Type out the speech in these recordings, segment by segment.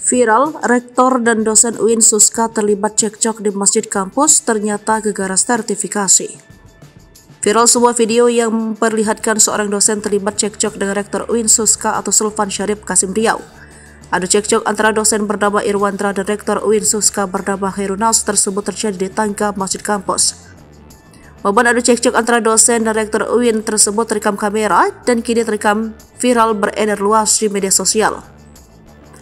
Viral, rektor dan dosen UIN Suska terlibat cekcok di masjid kampus ternyata gegara sertifikasi. Viral sebuah video yang memperlihatkan seorang dosen terlibat cekcok dengan rektor UIN Suska atau Sulvan Syarif Qasim Riau. Adu cekcok antara dosen bernama Irwandra dan rektor UIN Suska bernama Khairunnas tersebut terjadi di tangga masjid kampus. Momen adu cekcok antara dosen dan rektor UIN tersebut terekam kamera dan kini terekam viral beredar luas di media sosial.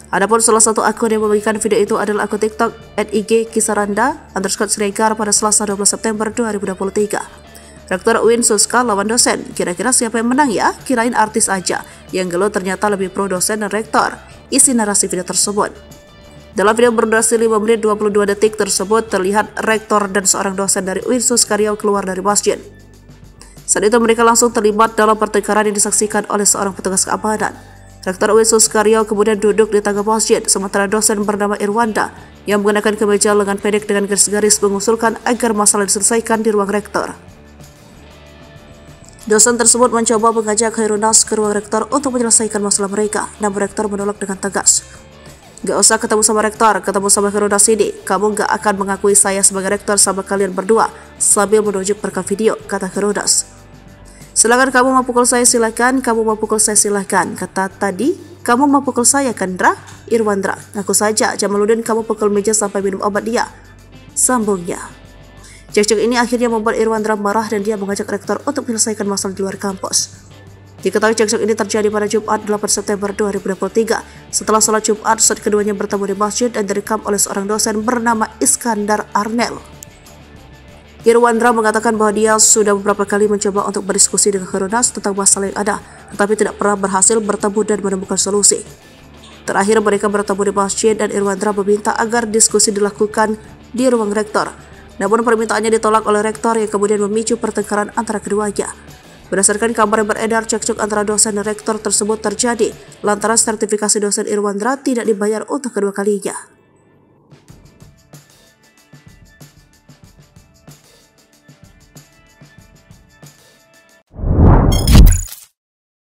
Adapun salah satu akun yang membagikan video itu adalah akun TikTok @ig_kisaranda_siregar pada Selasa 12 September 2023. Rektor UIN Suska lawan dosen, kira-kira siapa yang menang ya? Kirain artis aja, yang gelut ternyata lebih pro dosen dan rektor. Isi narasi video tersebut. Dalam video berdurasi 5 menit 22 detik tersebut terlihat rektor dan seorang dosen dari UIN Suska Riau keluar dari masjid. Saat itu mereka langsung terlibat dalam pertengkaran yang disaksikan oleh seorang petugas keamanan. Rektor UIN Suska Riau kemudian duduk di tangga masjid, sementara dosen bernama Irwanda yang menggunakan kemeja lengan pendek dengan garis-garis mengusulkan agar masalah diselesaikan di ruang rektor. Dosen tersebut mencoba mengajak Khairunnas ke ruang rektor untuk menyelesaikan masalah mereka, namun rektor menolak dengan tegas. "Gak usah ketemu sama rektor, ketemu sama Khairunnas ini. Kamu gak akan mengakui saya sebagai rektor sama kalian berdua," sambil menunjuk perekam video, kata Khairunnas. "Silakan kamu mau pukul saya silakan, kamu mau pukul saya silakan. Kata tadi, kamu mau pukul saya kan, Dra? Irwandra, ngaku saja, Jamaluddin kamu pukul meja sampai minum obat dia," sambungnya. Cekcok ini akhirnya membuat Irwandra marah dan dia mengajak rektor untuk menyelesaikan masalah di luar kampus. Diketahui cekcok ini terjadi pada Jumat 8 September 2023 setelah sholat Jumat saat keduanya bertemu di masjid dan direkam oleh seorang dosen bernama Iskandar Arnel. Irwandra mengatakan bahwa dia sudah beberapa kali mencoba untuk berdiskusi dengan Khairunnas tentang masalah yang ada, tetapi tidak pernah berhasil bertemu dan menemukan solusi. Terakhir mereka bertemu di masjid dan Irwandra meminta agar diskusi dilakukan di ruang rektor. Namun permintaannya ditolak oleh rektor yang kemudian memicu pertengkaran antara keduanya. Berdasarkan kabar yang beredar, cekcok antara dosen dan rektor tersebut terjadi lantaran sertifikasi dosen Irwandra tidak dibayar untuk kedua kalinya.